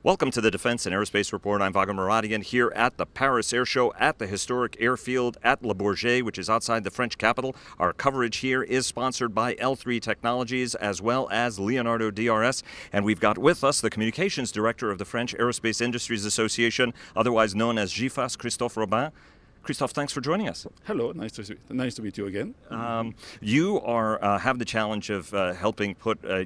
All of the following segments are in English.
Welcome to the Defense and Aerospace Report. I'm Vago Muradian here at the Paris Air Show at the historic airfield at Le Bourget, which is outside the French capital. Our coverage here is sponsored by L3 Technologies as well as Leonardo DRS. And we've got with us the Communications Director of the French Aerospace Industries Association, otherwise known as GIFAS, Christophe Robin. Christophe, thanks for joining us. Hello, nice to meet you again. You have the challenge of helping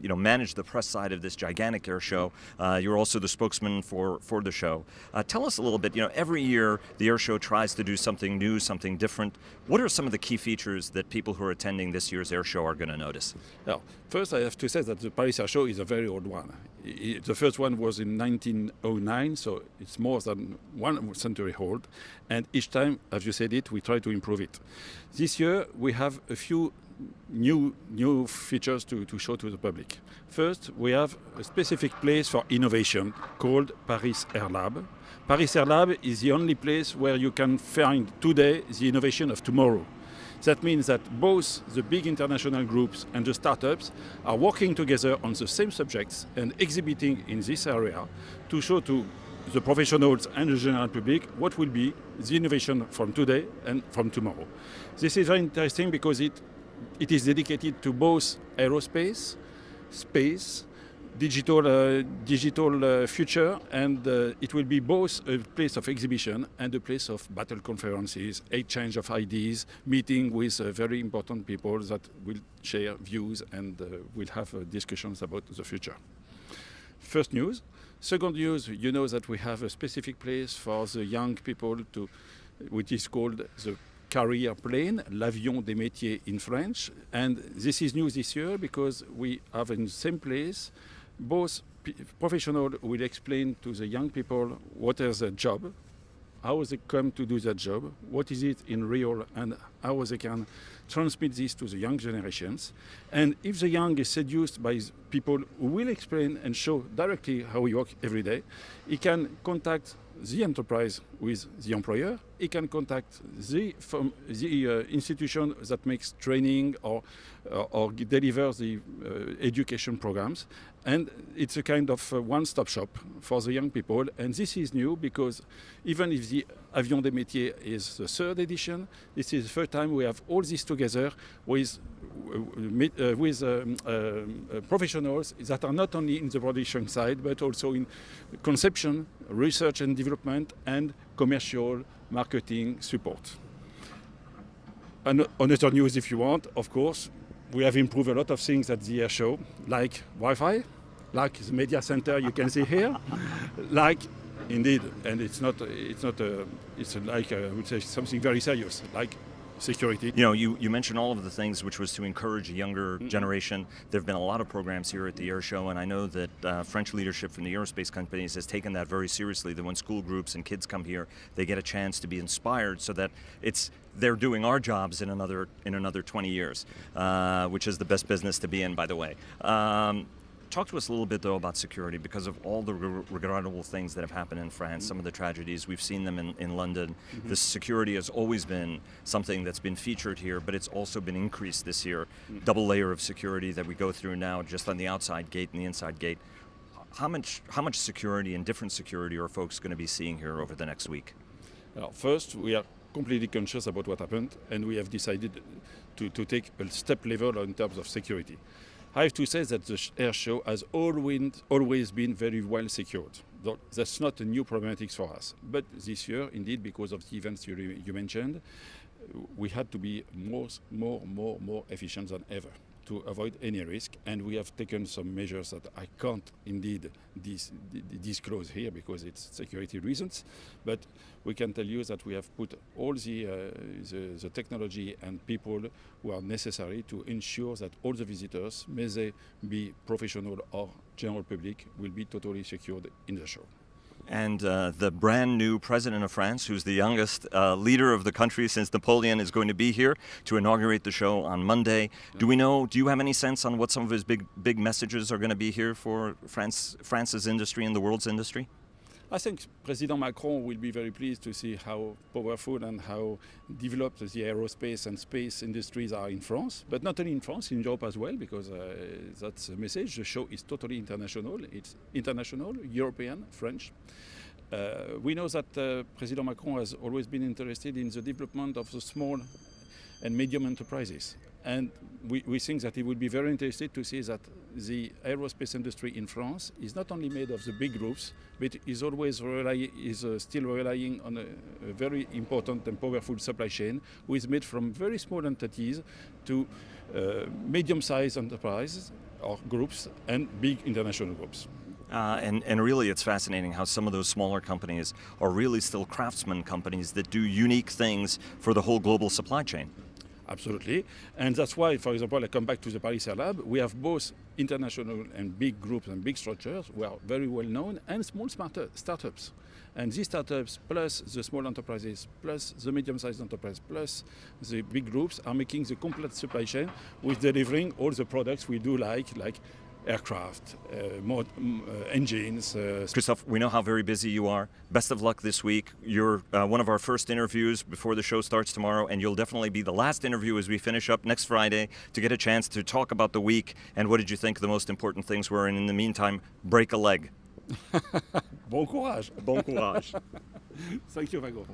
manage the press side of this gigantic air show. You're also the spokesman for the show. Tell us a little bit. Every year the air show tries to do something new, something different. What are some of the key features that people who are attending this year's air show are going to notice? Well, first I have to say that the Paris Air Show is a very old one. The first one was in 1909, so it's more than 1 century old. And each time, as you said it, we try to improve it. This year, we have a few new features to show to the public. First, we have a specific place for innovation called Paris Air Lab. Paris Air Lab is the only place where you can find today the innovation of tomorrow. That means that both the big international groups and the startups are working together on the same subjects and exhibiting in this area to show to the professionals and the general public what will be the innovation from today and from tomorrow. This is very interesting because it is dedicated to both aerospace, space, digital future, and it will be both a place of exhibition and a place of battle conferences, exchange of ideas, meeting with very important people that will share views and will have discussions about the future. First news. Second news, you know that we have a specific place for the young people which is called the carrier plane, l'avion des métiers in French. And this is new this year because we have in the same place both professionals will explain to the young people what is their job, how they come to do that job, what is it in real, and how they can transmit this to the young generations. And if the young is seduced by people who will explain and show directly how we work every day, he can contact the enterprise with the employer, he can contact the institution that makes training or delivers the education programs. And it's a kind of one-stop shop for the young people. And this is new because even if the Avion des Métiers is the third edition, this is the first time we have all this together with professionals that are not only in the production side, but also in conception, research and development, and commercial marketing support. And another news, if you want, of course, we have improved a lot of things at the air show, like Wi-Fi, like the media center you can see here, like indeed, and it's like I would say something very serious, like security. You mentioned all of the things which was to encourage a younger generation. There have been a lot of programs here at the air show, and I know that French leadership from the aerospace companies has taken that very seriously, that when school groups and kids come here, they get a chance to be inspired so that they're doing our jobs in another 20 years, which is the best business to be in, by the way. Talk to us a little bit, though, about security, because of all the regrettable things that have happened in France, some of the tragedies. We've seen them in London. The security has always been something that's been featured here, but it's also been increased this year. Double layer of security that we go through now just on the outside gate and the inside gate. How much security and different security are folks going to be seeing here over the next week? First, we are completely conscious about what happened, and we have decided to take a step level in terms of security. I have to say that the air show has always been very well secured. That's not a new problematic for us. But this year, indeed, because of the events you mentioned, we had to be more efficient than ever to avoid any risk. And we have taken some measures that I can't indeed disclose here because it's security reasons. But we can tell you that we have put all the technology and people who are necessary to ensure that all the visitors, may they be professional or general public, will be totally secured in the show. And the brand new president of France, who's the youngest leader of the country since Napoleon, is going to be here to inaugurate the show on Monday. Do you have any sense on what some of his big messages are going to be here for France's industry and the world's industry? I think President Macron will be very pleased to see how powerful and how developed the aerospace and space industries are in France, but not only in France, in Europe as well, because that's the message. The show is totally international. It's international, European, French. We know that President Macron has always been interested in the development of the small and medium enterprises. And we think that he would be very interested to see that the aerospace industry in France is not only made of the big groups, but is always still relying on a very important and powerful supply chain, which is made from very small entities to medium-sized enterprises or groups and big international groups. And really, it's fascinating how some of those smaller companies are really still craftsman companies that do unique things for the whole global supply chain. Absolutely. And that's why, for example, I come back to the Paris Air Lab. We have both international and big groups and big structures who are very well known and small startups. And these startups, plus the small enterprises, plus the medium-sized enterprise, plus the big groups are making the complete supply chain with delivering all the products we do like aircraft, engines. Christophe, we know how very busy you are. Best of luck this week. You're one of our first interviews before the show starts tomorrow, and you'll definitely be the last interview as we finish up next Friday to get a chance to talk about the week and what did you think the most important things were. And in the meantime, break a leg. Bon courage. Bon courage. Thank you, Vago.